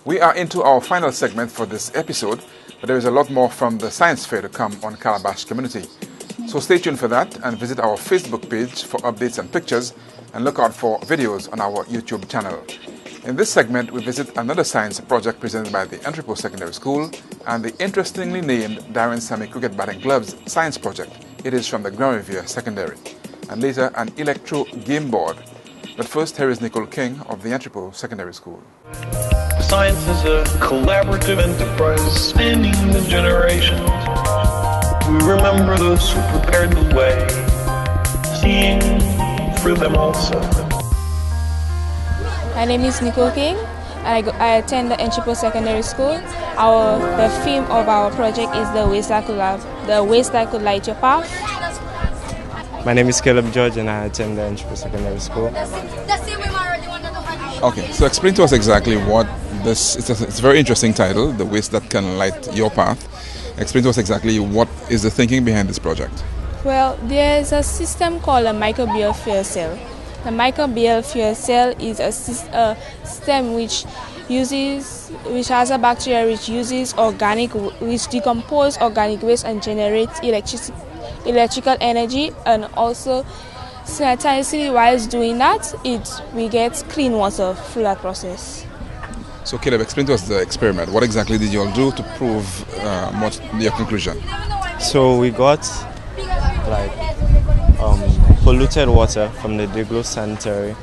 We are into our final segment for this episode, but there is a lot more from the science fair to come on Calabash community. So stay tuned for that and visit our Facebook page for updates and pictures, and look out for videos on our YouTube channel. In this segment, we visit another science project presented by the Entrepot Secondary School and the interestingly named Darren Sammy Cricket Batting Gloves Science Project. It is from the Riviere Secondary. And later, an Electro game board. But first, here is Nicole King of the Entrepot Secondary School. Science is a collaborative enterprise spanning the generations. We remember those who prepared the way, seeing for them also. My name is Nicole King, and I attend the Entrepot Secondary School. The theme of our project is the ways that could light your path. My name is Caleb George, and I attend the Entrepot Secondary School. Okay, so explain to us exactly what this is. It's a very interesting title, The Ways That Can Light Your Path. Explain to us exactly what is the thinking behind this project. Well, there's a system called a microbial fuel cell. The microbial fuel cell is a system which has a bacteria which decomposes organic waste and generates electrical energy, and also simultaneously whilst doing that, we get clean water through that process. So Caleb, explain to us the experiment. What exactly did you all do to prove your conclusion? So we got polluted water from the Desruisseaux sanitary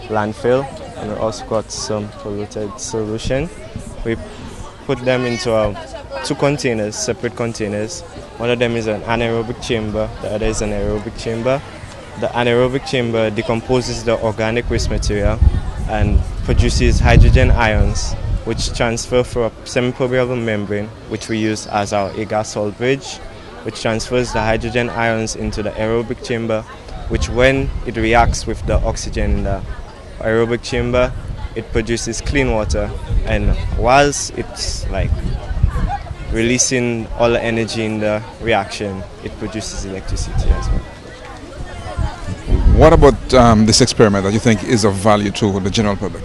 landfill, and we also got some polluted solution. We put them into two containers, separate containers. One of them is an anaerobic chamber, the other is an aerobic chamber. The anaerobic chamber decomposes the organic waste material and produces hydrogen ions, which transfer through a semi-permeable membrane, which we use as our air-gas-salt bridge, which transfers the hydrogen ions into the aerobic chamber, which when it reacts with the oxygen in the aerobic chamber, it produces clean water. And whilst it's releasing all the energy in the reaction, it produces electricity as well. What about this experiment that you think is of value to the general public?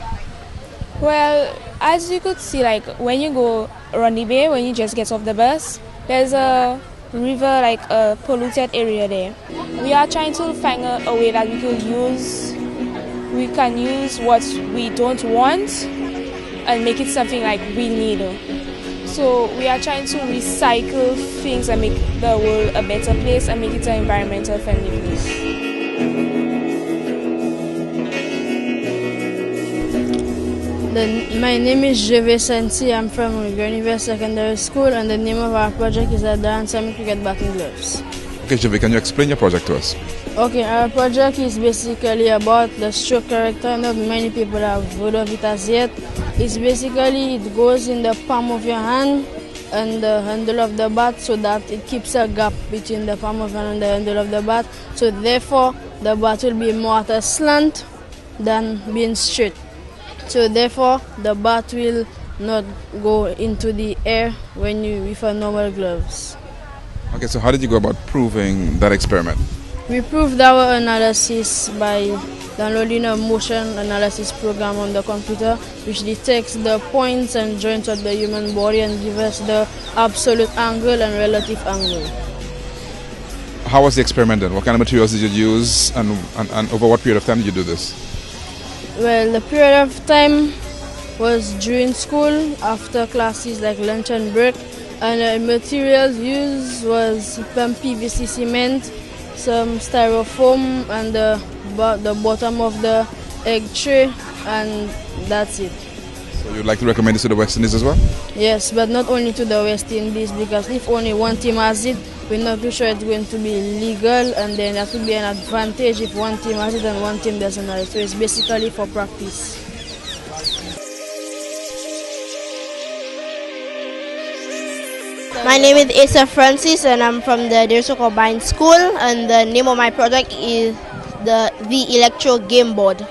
Well, as you could see, when you go around the bay, when you just get off the bus, there's a river, a polluted area there. We are trying to find a way that we can use what we don't want and make it something we need. So we are trying to recycle things and make the world a better place and make it an environmental friendly place. My name is Santi. I'm from Riviere Secondary School, and the name of our project is the Darren Sammy Cricket Batting Gloves. Okay, Jove, can you explain your project to us? Okay, our project is basically about the stroke character. Not many people have heard of it as yet. It's basically, it goes in the palm of your hand and the handle of the bat, so that it keeps a gap between the palm of your hand and the handle of the bat. So therefore, the bat will be more at a slant than being straight. So therefore, the bat will not go into the air with a normal gloves. Okay, so how did you go about proving that experiment? We proved our analysis by downloading a motion analysis program on the computer, which detects the points and joints of the human body and gives us the absolute angle and relative angle. How was the experiment done? What kind of materials did you use, and over what period of time did you do this? Well, the period of time was during school, after classes like lunch and break, and the materials used was PVC cement, some styrofoam, and the bottom of the egg tray, and that's it. So you'd like to recommend this to the West Indies as well? Yes, but not only to the West Indies, because if only one team has it, we're not too sure it's going to be legal, and then that would be an advantage if one team has it and one team doesn't have it. So it's basically for practice. My name is Asa Francis, and I'm from the Desruisseaux Combined School, and the name of my project is the Electro game board.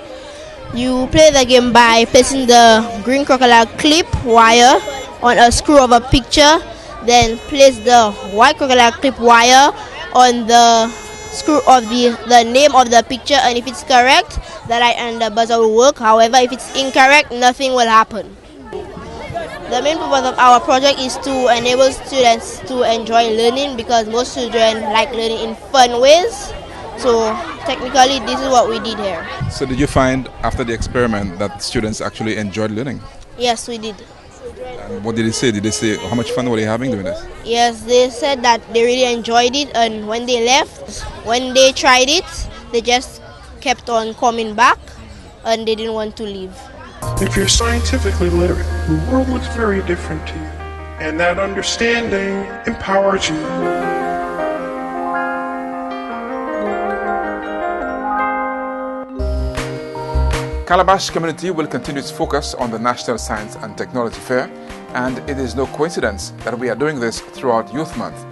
You play the game by placing the green crocodile clip wire on a screw of a picture, then place the white crocodile clip wire on the screw of the name of the picture, and if it's correct, the light and the buzzer will work. However, if it's incorrect, nothing will happen. The main purpose of our project is to enable students to enjoy learning because most children like learning in fun ways. So technically this is what we did here. So did you find after the experiment that students actually enjoyed learning? Yes, we did. And what did they say? Did they say how much fun were they having doing this? Yes, they said that they really enjoyed it, and when they left, when they tried it, they just kept on coming back and they didn't want to leave. If you're scientifically literate, the world looks very different to you, and that understanding empowers you. Calabash community will continue its focus on the National Science and Technology Fair, and it is no coincidence that we are doing this throughout Youth Month.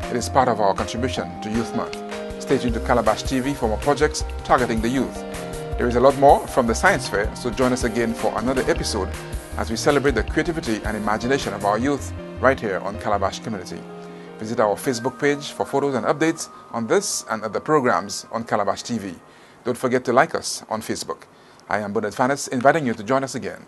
It is part of our contribution to Youth Month. Stay tuned to Calabash TV for more projects targeting the youth. There is a lot more from the Science Fair, so join us again for another episode as we celebrate the creativity and imagination of our youth right here on Calabash Community. Visit our Facebook page for photos and updates on this and other programs on Calabash TV. Don't forget to like us on Facebook. I am Bernard Fanis, inviting you to join us again.